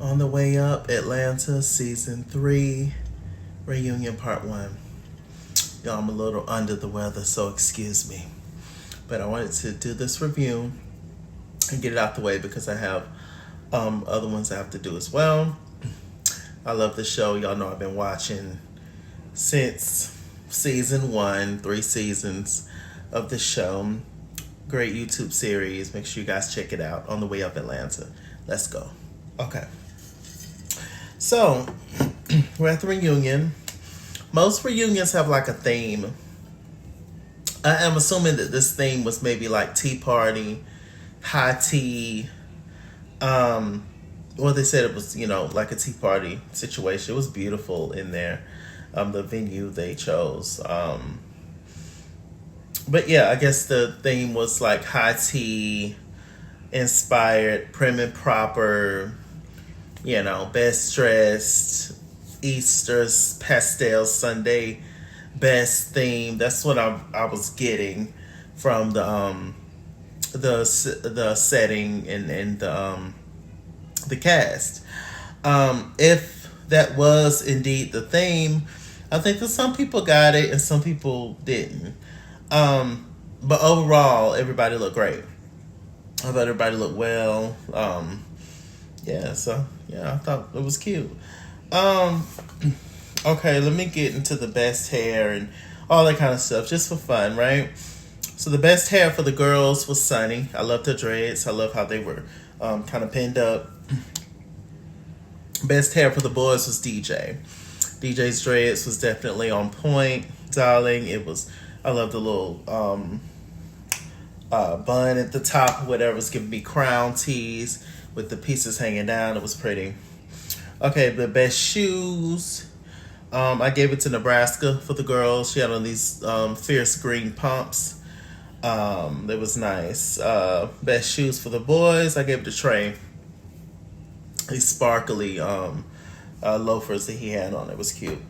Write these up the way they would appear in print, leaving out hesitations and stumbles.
On the Way Up, Atlanta, Season 3, Reunion Part 1. Y'all, I'm a little under the weather, so excuse me. But I wanted to do this review and get it out the way because I have other ones I have to do as well. I love the show. Y'all know I've been watching since Season 1, 3 seasons of the show. Great YouTube series. Make sure you guys check it out. On the Way Up, Atlanta. Let's go. Okay. So, we're at the reunion. Most reunions have like a theme. I am assuming that this theme was maybe like tea party, high tea. Well, they said it was, like a tea party situation. It was beautiful in there. The venue they chose. But yeah, I guess the theme was like high tea inspired, prim and proper, best dressed, Easter's pastel Sunday best theme. That's what I was getting from the setting and the cast. If that was indeed the theme, I think that some people got it and some people didn't. But overall, everybody looked great. I thought everybody looked well. I thought it was cute. Okay, let me get into the best hair and all that kind of stuff, just for fun, right? So the best hair for the girls was Sunny. I loved her dreads. I love how they were kind of pinned up. Best hair for the boys was DJ. DJ's dreads was definitely on point, darling. I love the little bun at the top, whatever was giving me crown tees with the pieces hanging down. It was pretty. Okay, the best shoes. I gave it to Nebraska for the girls. She had on these fierce green pumps. That was nice. Best shoes for the boys. I gave it to Trey. These sparkly loafers that he had on. It was cute.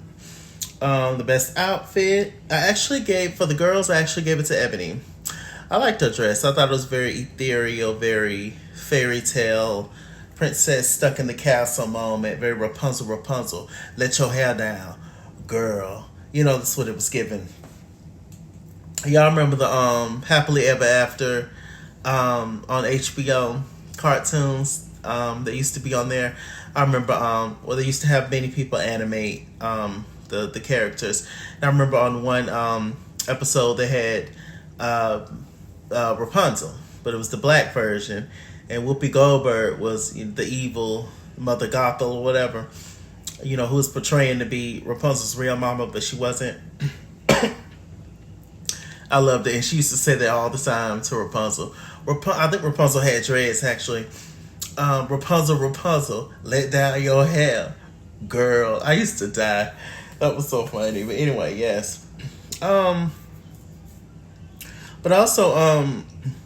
The best outfit. For the girls, I actually gave it to Ebony. I liked her dress. I thought it was very ethereal, very fairy tale, princess stuck in the castle moment, very Rapunzel. Let your hair down, girl. That's what it was given. Y'all remember the Happily Ever After on HBO cartoons that used to be on there? I remember they used to have many people animate the characters. And I remember on one episode they had Rapunzel, but it was the black version, and Whoopi Goldberg was the evil Mother Gothel or whatever, who was portraying to be Rapunzel's real mama, but she wasn't. I loved it, and she used to say that all the time to Rapunzel. I think Rapunzel had dreads, actually. Rapunzel, let down your hair, girl. I used to die. That was so funny. But anyway, yes. But also,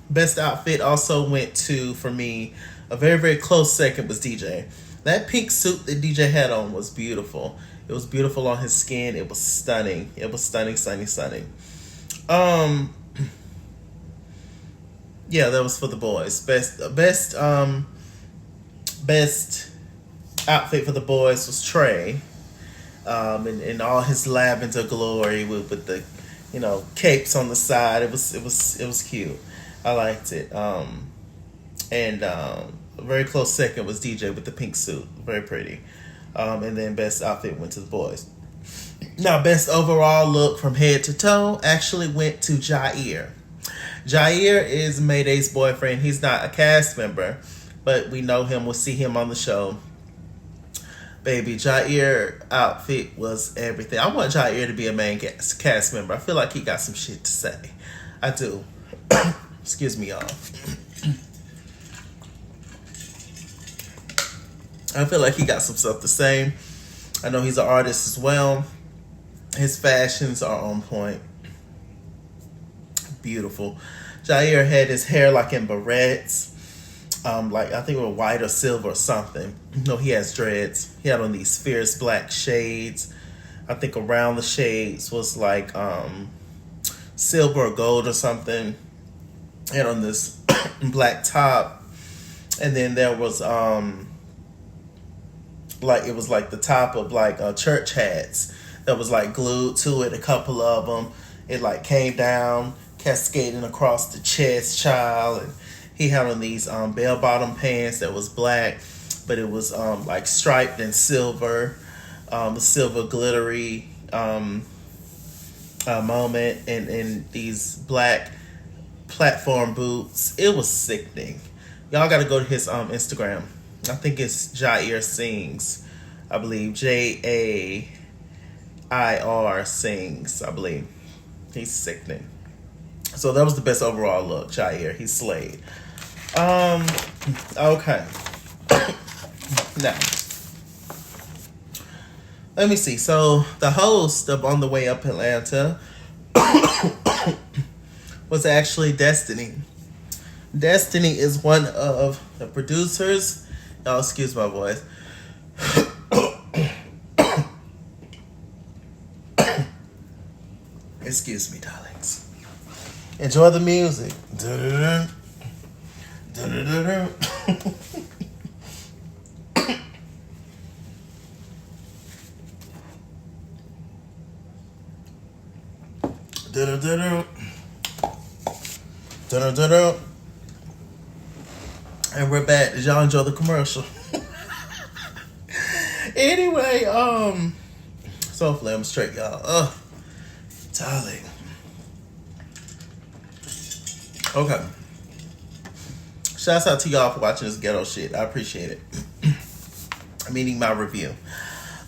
best outfit also went to, for me, a very, very close second was DJ. That pink suit that DJ had on was beautiful. It was beautiful on his skin. It was stunning. It was stunning. Yeah, that was for the boys. Best outfit for the boys was Trey. In all his lavender glory with the capes on the side. It was cute. I liked it. And a very close second was DJ with the pink suit. Very pretty. And then best outfit went to the boys. Now, best overall look from head to toe actually went to Jair. Jair is Mayday's boyfriend. He's not a cast member, but we know him. We'll see him on the show. Baby, Jair outfit was everything. I want Jair to be a main cast member. I feel like he got some shit to say. I do. Excuse me, y'all. I feel like he got some stuff to say. I know he's an artist as well. His fashions are on point. Beautiful. Jair had his hair like in barrettes. Like I think it was white or silver or something. No, he has dreads. He had on these fierce black shades. I think around the shades was like silver or gold or something. And on this black top. And then there was like it was like the top of like church hats that was like glued to it. A couple of them, it like came down, cascading across the chest, child. And he had on these bell bottom pants that was black, but it was like striped in silver, a silver glittery moment, and these black platform boots. It was sickening. Y'all got to go to his Instagram. I think it's Jair Sings, I believe. Jair Sings, I believe. He's sickening. So that was the best overall look, Jair. He slayed. Okay. Now, let me see. So the host of On the Way Up Atlanta was actually Destiny. Destiny is one of the producers. Oh, excuse my voice. Excuse me, darlings. Enjoy the music. And we're back. Did y'all enjoy the commercial? Anyway, so hopefully I'm straight, y'all. Darling. Okay. Shouts out to y'all for watching this ghetto shit. I appreciate it. Meaning my review.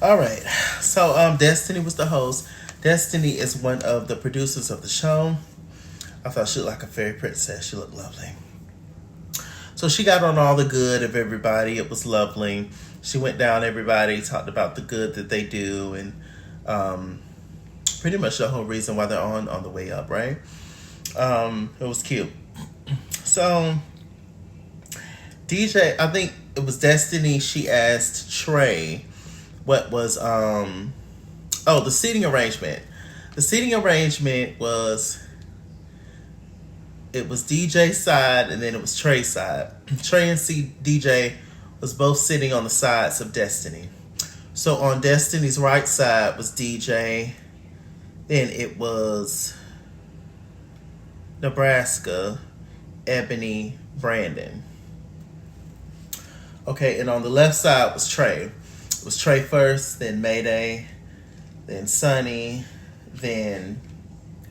Alright. So Destiny was the host. Destiny is one of the producers of the show. I thought she looked like a fairy princess. She looked lovely. So she got on all the good of everybody. It was lovely. She went down everybody, talked about the good that they do, and pretty much the whole reason why they're on the way up, right? It was cute. So DJ, I think it was Destiny, she asked Trey what was the seating arrangement. The seating arrangement was, it was DJ's side and then it was Trey's side. Trey and DJ was both sitting on the sides of Destiny. So on Destiny's right side was DJ, then it was Nebraska, Ebony, Brandon. Okay, and on the left side was Trey. It was Trey first, then Mayday, then Sunny, then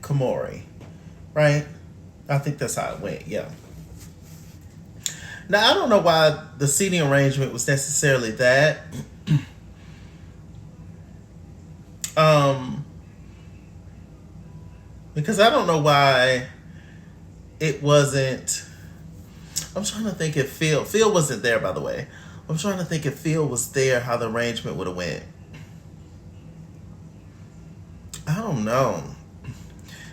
Kamori. Right? I think that's how it went, yeah. Now, I don't know why the seating arrangement was necessarily that. Because I don't know why it wasn't. I'm trying to think if Phil wasn't there, by the way. I'm trying to think if Phil was there, how the arrangement would have went. I don't know.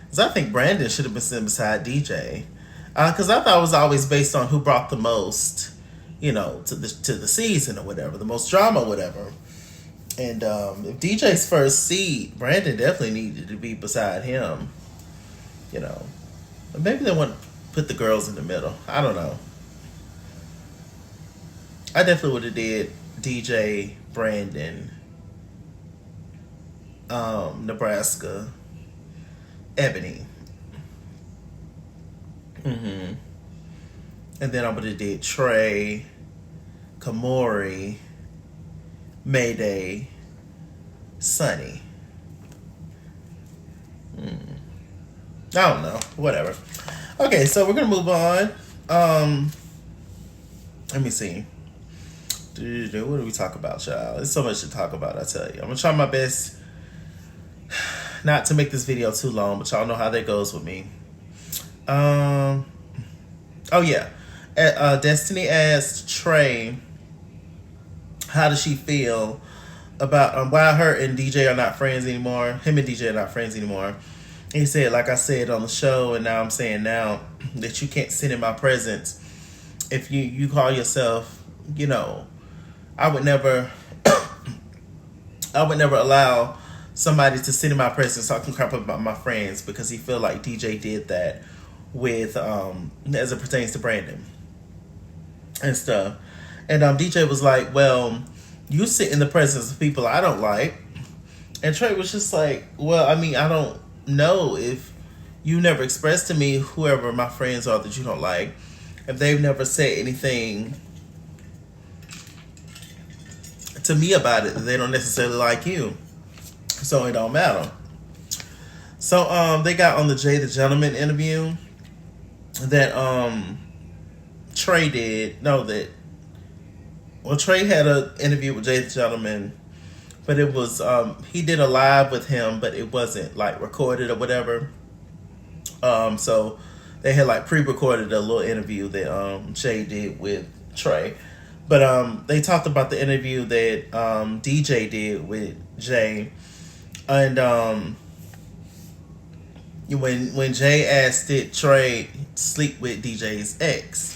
Because I think Brandon should have been sitting beside DJ. Because I thought it was always based on who brought the most, to the season or whatever, the most drama or whatever. And if DJ's first seat, Brandon definitely needed to be beside him. But maybe they want to put the girls in the middle. I don't know. I definitely would have did DJ, Brandon, Nebraska, Ebony. And then I would have did Trey, Kamori, Mayday, Sunny. I don't know. Whatever. Okay, so we're going to move on. Let me see. What do we talk about, y'all? There's so much to talk about, I tell you. I'm going to try my best not to make this video too long, but y'all know how that goes with me. Oh, yeah. Destiny asked Trey, how does she feel about why her and DJ are not friends anymore. Him and DJ are not friends anymore. And he said, like I said on the show, and now I'm saying now, that you can't sit in my presence. If you call yourself, I would never allow somebody to sit in my presence talking crap about my friends, because he feel like DJ did that with as it pertains to Brandon and stuff. And DJ was like, well, you sit in the presence of people I don't like. And Trey was just like, well, I mean, I don't know if you never expressed to me, whoever my friends are that you don't like, if they've never said anything to me about it, they don't necessarily like you. So it don't matter. So they got on the Jay the Gentleman interview that Trey did. No, that Trey had an interview with Jay the Gentleman, but it was he did a live with him, but it wasn't like recorded or whatever. So they had like pre-recorded a little interview that Jay did with Trey. But they talked about the interview that DJ did with Jay. And when Jay asked, did Trey sleep with DJ's ex?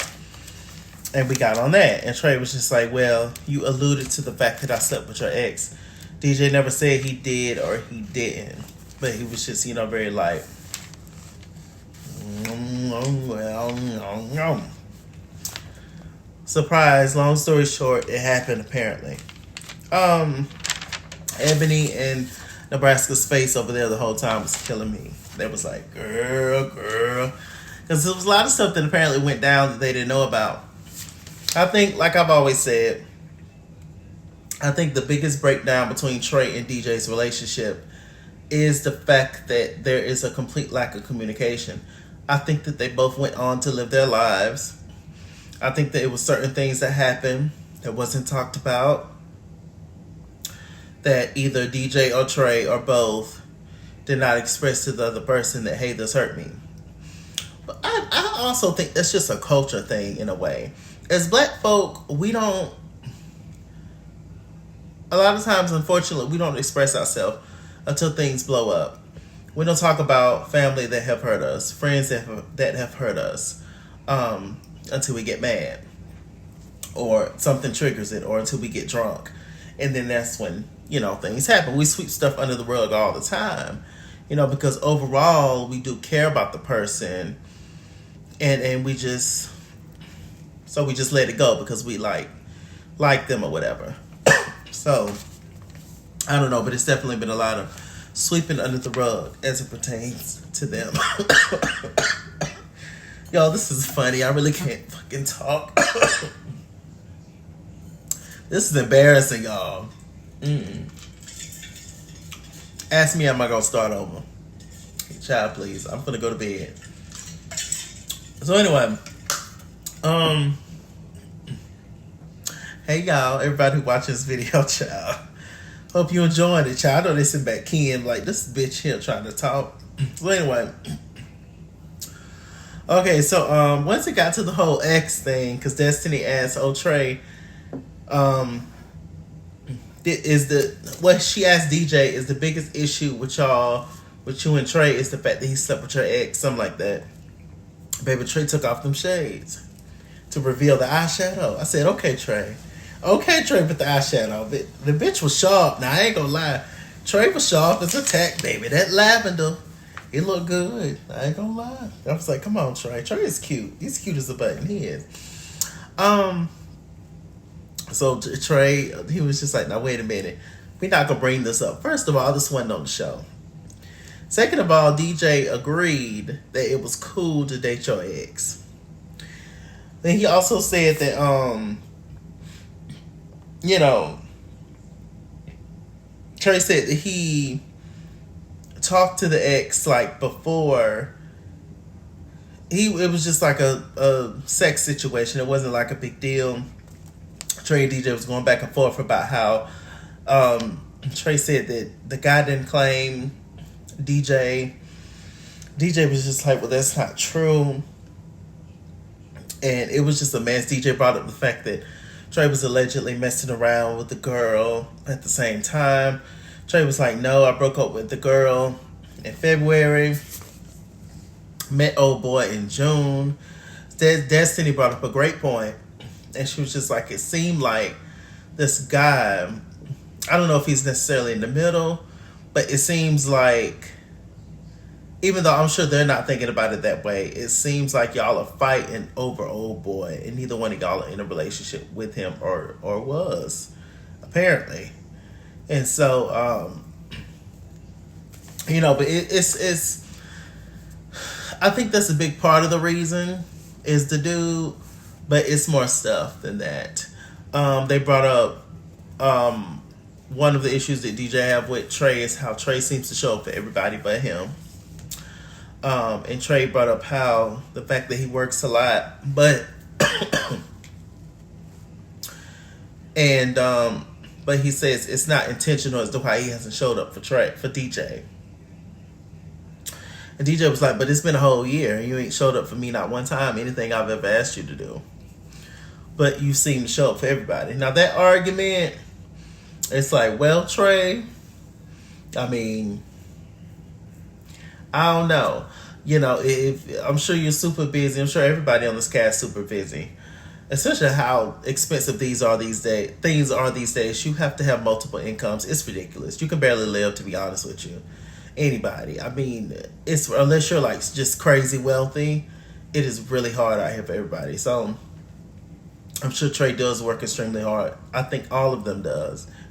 And we got on that. And Trey was just like, well, you alluded to the fact that I slept with your ex. DJ never said he did or he didn't. But he was just, very like, surprise, long story short, it happened apparently. Ebony and Nebraska's face over there the whole time was killing me. They was like, girl. Because there was a lot of stuff that apparently went down that they didn't know about. I think, like I've always said, I think the biggest breakdown between Trey and DJ's relationship is the fact that there is a complete lack of communication. I think that they both went on to live their lives. I think that it was certain things that happened that wasn't talked about, that either DJ or Trey or both did not express to the other person that, hey, this hurt me. But I also think that's just a culture thing in a way. As black folk, we don't, a lot of times, unfortunately, we don't express ourselves until things blow up. We don't talk about family that have hurt us, friends that have hurt us, until we get mad, or something triggers it, or until we get drunk. And then that's when, things happen. We sweep stuff under the rug all the time, because overall we do care about the person, and we just let it go because we like them or whatever. So I don't know, but it's definitely been a lot of sweeping under the rug as it pertains to them. Y'all, this is funny. I really can't fucking talk. This is embarrassing, y'all. Ask me, am I gonna start over? Child, please. I'm gonna go to bed. So anyway, hey y'all, everybody who watches this video, child. Hope you enjoying it, child. I know they sit back in like, this bitch here trying to talk. So anyway, okay, so once it got to the whole ex thing, because Destiny asked, oh Trey, what she asked DJ is the biggest issue with you and Trey is the fact that he slept with your ex, something like that. Baby, Trey took off them shades to reveal the eyeshadow. I said, okay, Trey with the eyeshadow. The bitch was sharp. Now, I ain't gonna lie. Trey was sharp as a tack, baby. That lavender, it looked good. I ain't gonna lie. I was like, come on, Trey. Trey is cute. He's cute as a button. He is. So Trey, he was just like, now, wait a minute. We're not gonna bring this up. First of all, this wasn't on the show. Second of all, DJ agreed that it was cool to date your ex. Then he also said that, Trey said that he talked to the ex like before. It was just like a sex situation. It wasn't like a big deal. Trey and DJ was going back and forth about how Trey said that the guy didn't claim DJ. DJ was just like, well, that's not true. And it was just a mess. DJ brought up the fact that Trey was allegedly messing around with the girl at the same time. Trey was like, no, I broke up with the girl in February. Met old boy in June. Destiny brought up a great point. And she was just like, it seemed like this guy, I don't know if he's necessarily in the middle, but it seems like, even though I'm sure they're not thinking about it that way, it seems like y'all are fighting over old boy, and neither one of y'all are in a relationship with him or was. apparently. And so, but it's. I think that's a big part of the reason is the dude, but it's more stuff than that. They brought up one of the issues that DJ have with Trey is how Trey seems to show up for everybody but him. And Trey brought up how the fact that he works a lot, but but he says it's not intentional as to why he hasn't showed up for DJ. And DJ was like, but it's been a whole year and you ain't showed up for me not one time, anything I've ever asked you to do. But you seem to show up for everybody. Now that argument, it's like, well, Trey, I mean, I don't know. If I'm sure you're super busy. I'm sure everybody on this cast is super busy. Especially how expensive things are these days. You have to have multiple incomes. It's ridiculous. You can barely live, to be honest with you. Anybody. I mean, it's unless you're like just crazy wealthy, it is really hard out here for everybody. So I'm sure Trey does work extremely hard. I think all of them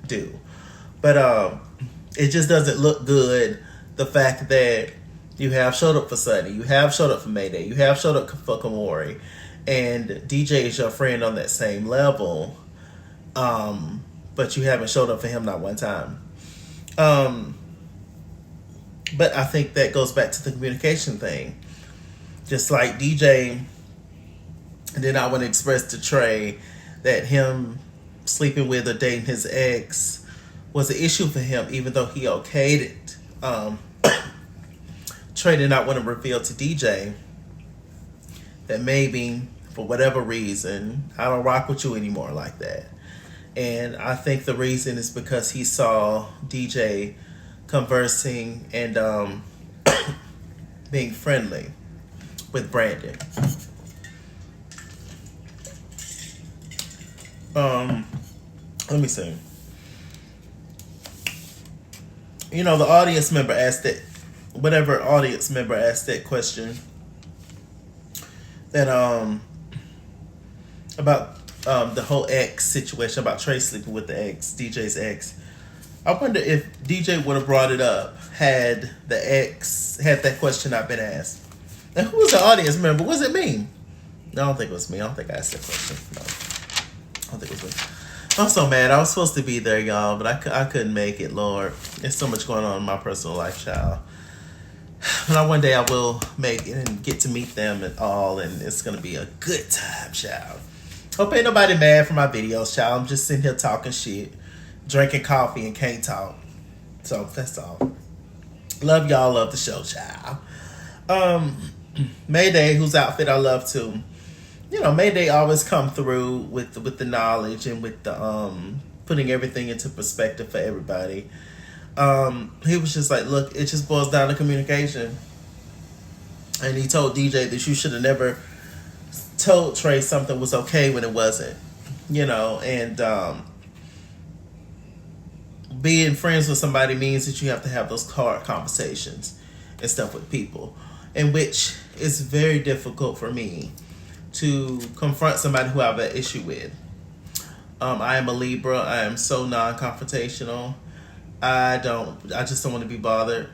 do. But it just doesn't look good, the fact that you have showed up for Sunny, you have showed up for Mayday, you have showed up for Kamori, and DJ is your friend on that same level, but you haven't showed up for him not one time. But I think that goes back to the communication thing. Just like DJ did not want to express to Trey that him sleeping with or dating his ex was an issue for him, even though he okayed it. Trey did not want to reveal to DJ that maybe, for whatever reason, I don't rock with you anymore like that. And I think the reason is because he saw DJ conversing and being friendly with Brandon. Let me see. The audience member asked that, whatever audience member asked that question, that about the whole ex situation, about Trey sleeping with the ex, DJ's ex. I wonder if DJ would have brought it up had that question not been asked. And who was the audience member? Was it me? No, I don't think it was me. I don't think I asked that question. No, I don't think it was me. I'm so mad. I was supposed to be there, y'all, but I couldn't make it, Lord. There's so much going on in my personal life, child. But one day I will make it and get to meet them and all, and it's going to be a good time, child. Hope ain't nobody mad for my videos, child. I'm just sitting here talking shit, drinking coffee, and can't talk. So that's all. Love y'all. Love the show, child. Mayday, whose outfit I love too. Mayday always come through with the knowledge and with the putting everything into perspective for everybody. He was just like, look, it just boils down to communication. And he told DJ that you should have never told Trey something was okay when it wasn't. And being friends with somebody means that you have to have those hard conversations and stuff with people, in which it's very difficult for me to confront somebody who I have an issue with. I am a Libra. I am so non-confrontational. I just don't want to be bothered.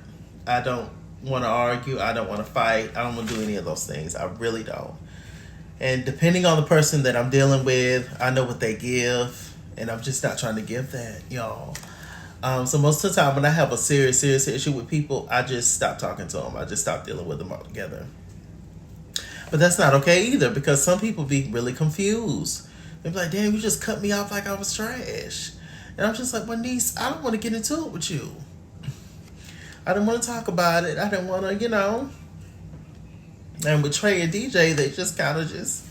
I don't want to argue. I don't want to fight. I don't want to do any of those things. I really don't. And depending on the person that I'm dealing with, I know what they give, and I'm just not trying to give that, y'all. So most of the time when I have a serious issue with people, I just stop talking to them. I just stop dealing with them altogether. But that's not okay either, because some people be really confused. They be like, damn, you just cut me off like I was trash. And I'm just like, well, niece, I don't want to get into it with you. I didn't want to talk about it. I didn't want to, And with Trey and DJ, they just kind of just,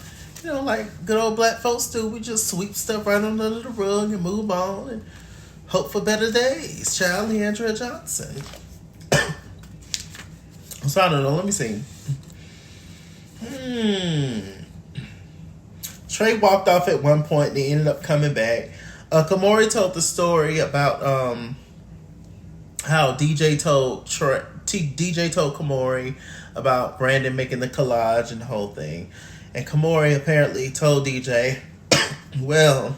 like good old black folks do. We just sweep stuff right under the rug and move on and hope for better days. Charlie Andrea Johnson. So I don't know. Let me see. Trey walked off at one point and he ended up coming back. Kamori told the story about how DJ told Kamori about Brandon making the collage and the whole thing. And Kamori apparently told DJ, well,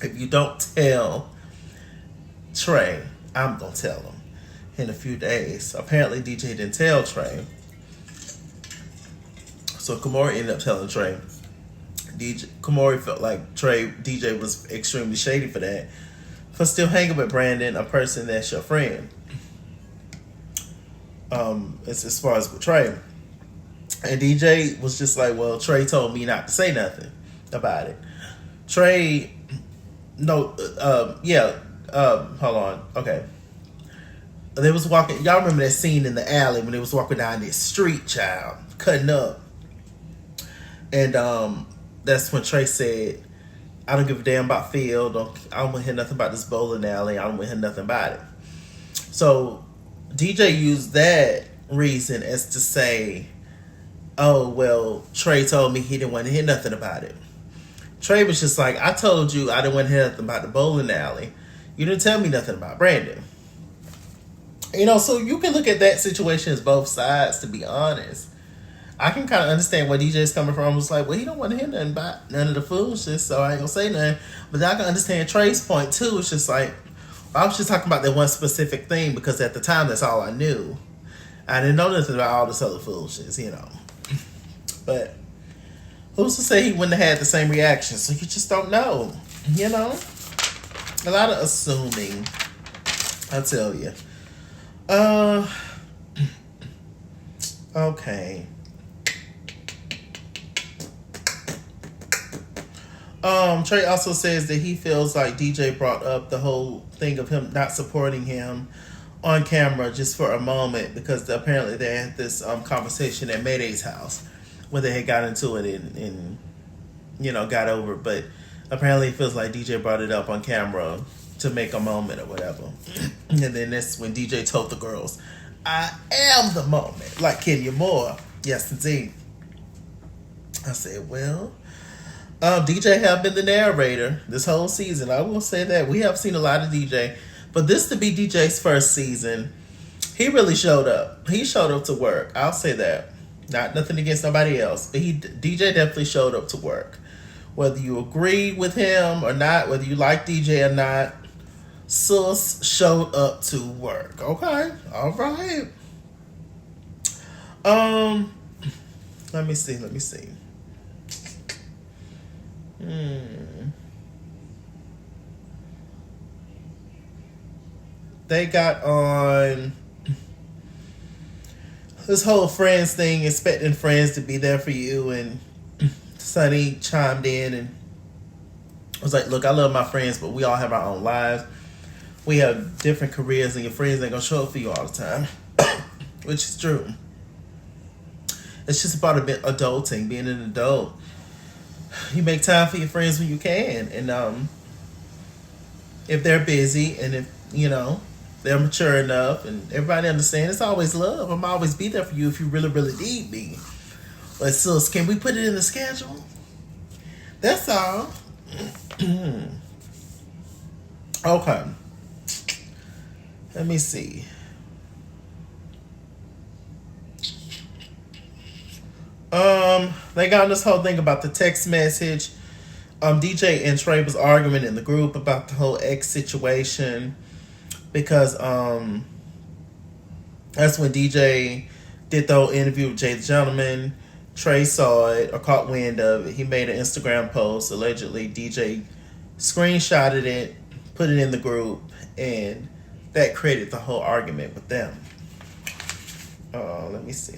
If you don't tell Trey, I'm going to tell him in a few days. Apparently, DJ didn't tell Trey. So Kamori ended up telling Trey. Kamori felt like DJ was extremely shady for that. For still hanging with Brandon, a person that's your friend. As far as with Trey. And DJ was just like, well, Trey told me not to say nothing about it. Trey, hold on. Okay. They was walking, y'all remember that scene in the alley when they was walking down this street, child, cutting up. And that's when Trey said, I don't give a damn about Phil. I don't want to hear nothing about this bowling alley. I don't want to hear nothing about it. So DJ used that reason as to say, oh, well, Trey told me he didn't want to hear nothing about it. Trey was just like, I told you I didn't want to hear nothing about the bowling alley. You didn't tell me nothing about Brandon. You know, so you can look at that situation as both sides, to be honest. I can kind of understand where DJ's coming from. It's like, well, he don't want to hear nothing about none of the foolishness, so I ain't going to say nothing. But I can understand Trey's point, too. It's just like, I was just talking about that one specific thing because at the time, that's all I knew. I didn't know nothing about all this other foolishness, you know. But who's to say he wouldn't have had the same reaction? So you just don't know, you know? A lot of assuming, I tell you. Okay. Trey also says that he feels like DJ brought up the whole thing of him not supporting him on camera just for a moment because apparently they had this conversation at Mayday's house where they had got into it and you know, got over it. But apparently it feels like DJ brought it up on camera to make a moment or whatever. And then that's when DJ told the girls, I am the moment, like Kenya Moore. Yes, indeed. I said, well, DJ have been the narrator this whole season. I will say that. We have seen a lot of DJ. But this to be DJ's first season, he really showed up. He showed up to work. I'll say that. Nothing against nobody else. But DJ definitely showed up to work. Whether you agree with him or not, whether you like DJ or not, Sus showed up to work. Okay. All right. Let me see. They got on this whole friends thing, expecting friends to be there for you, and Sunny chimed in and was like, look, I love my friends, but we all have our own lives. We have different careers, and your friends ain't gonna show up for you all the time. Which is true. It's just about a bit adulting, being an adult. You make time for your friends when you can, and if they're busy and if you know they're mature enough and everybody understands, it's always love. I'm always be there for you if you really, really need me. But sis, can we put it in the schedule? That's all. Okay. Let me see. They got this whole thing about the text message. DJ and Trey was arguing in the group about the whole ex situation because that's when DJ did the whole interview with Jay the Gentleman. Trey saw it or caught wind of it. He made an Instagram post. Allegedly, DJ screenshotted it, put it in the group, and that created the whole argument with them. Let me see.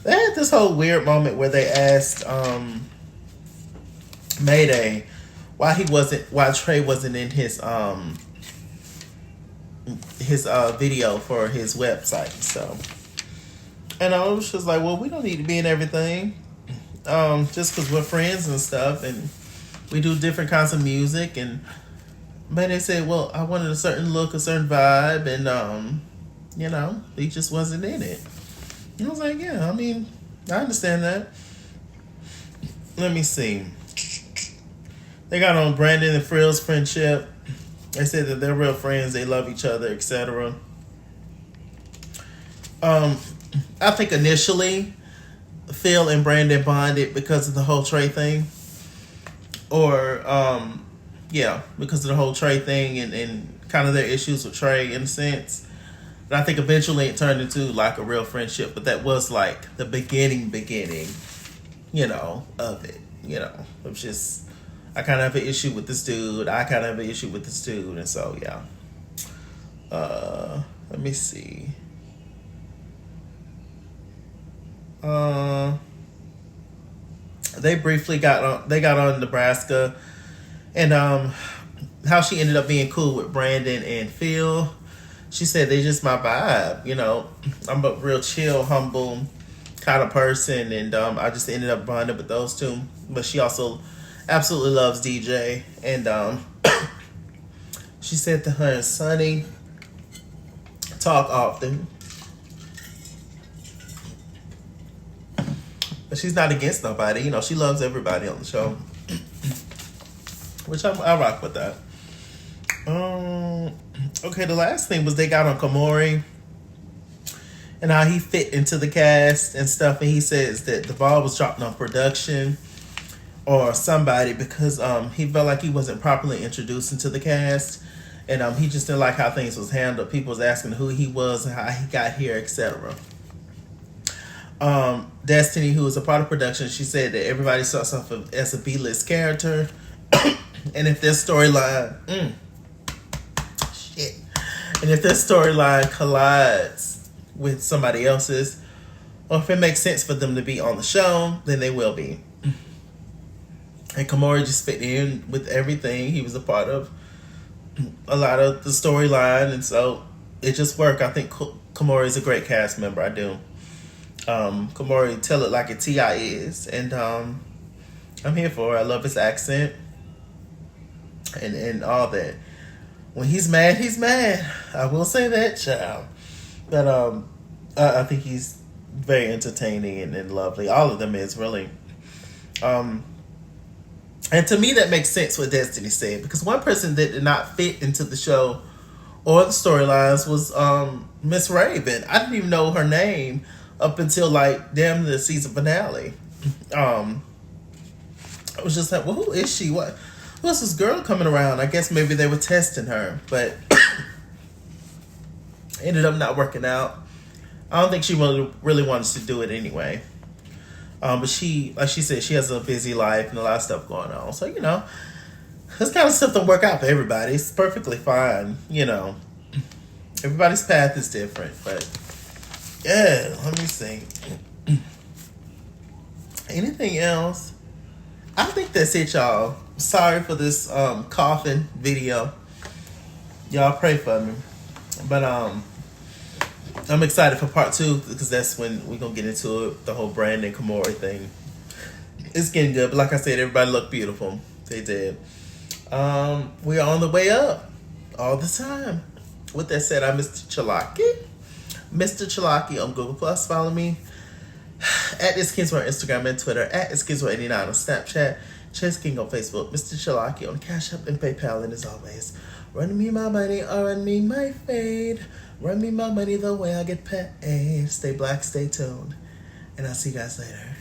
They had this whole weird moment where they asked Mayday why Trey wasn't in his video for his website. So, and I was just like, well, we don't need to be in everything, just because we're friends and stuff, and we do different kinds of music. And Mayday said, well, I wanted a certain look, a certain vibe, and you know, he just wasn't in it. I was like, yeah, I mean, I understand that. Let me see. They got on Brandon and Frill's friendship. They said that they're real friends, they love each other, etc. I think initially Phil and Brandon bonded because of the whole Trey thing. or yeah, because of the whole Trey thing and kind of their issues with Trey in a sense. And I think eventually it turned into like a real friendship, but that was like the beginning, you know, of it. You know, it was just, I kind of have an issue with this dude. I kind of have an issue with this dude. And so, yeah. Let me see. They briefly got on Nebraska, and how she ended up being cool with Brandon and Phil. She said they just my vibe, you know. I'm a real chill, humble kind of person, and I just ended up bonding with those two. But she also absolutely loves DJ, and she said that her and Sonny talk often. But she's not against nobody. You know, she loves everybody on the show. Which I rock with that. Okay, the last thing was they got on Kamori and how he fit into the cast and stuff. And he says that the ball was dropped on production or somebody because he felt like he wasn't properly introduced into the cast. And he just didn't like how things was handled. People was asking who he was and how he got here, etc. Destiny, who was a part of production, she said that everybody starts off as a B-list character. And if their storyline collides with somebody else's, or if it makes sense for them to be on the show, then they will be. And Kamori just fit in with everything. He was a part of a lot of the storyline, and so it just worked. I think Kamori is a great cast member. I do. Kamori, tell it like a T.I. is, and I'm here for it. I love his accent and all that. When he's mad, he's mad. I will say that, child. But I think he's very entertaining and lovely. All of them is really. And to me, that makes sense what Destiny said, because one person that did not fit into the show or the storylines was Miss Raven. I didn't even know her name up until like damn the season finale. I was just like, well, who is she? What's this girl coming around? I guess maybe they were testing her, but ended up not working out. I don't think she really wants to do it anyway. But she, like she said, she has a busy life and a lot of stuff going on. So, you know, this kind of stuff don't work out for everybody. It's perfectly fine, you know. Everybody's path is different, but yeah, let me see. Anything else? I think that's it, y'all. Sorry for this coughing video. Y'all pray for me. But I'm excited for part 2 because that's when we're going to get into it, the whole Brandon Kamori thing. It's getting good, but like I said, everybody looked beautiful. They did. We are on the way up all the time. With that said, I'm MrChalaki. MrChalaki on Google+. Follow me at @ItsKingsWorld on Instagram and Twitter, at @ItsKingsWorld89 on Snapchat, Chase King on Facebook, MrChalaki on Cash App and PayPal, and as always, run me my money or run me my fade. Run me my money the way I get paid. Stay black, stay tuned, and I'll see you guys later.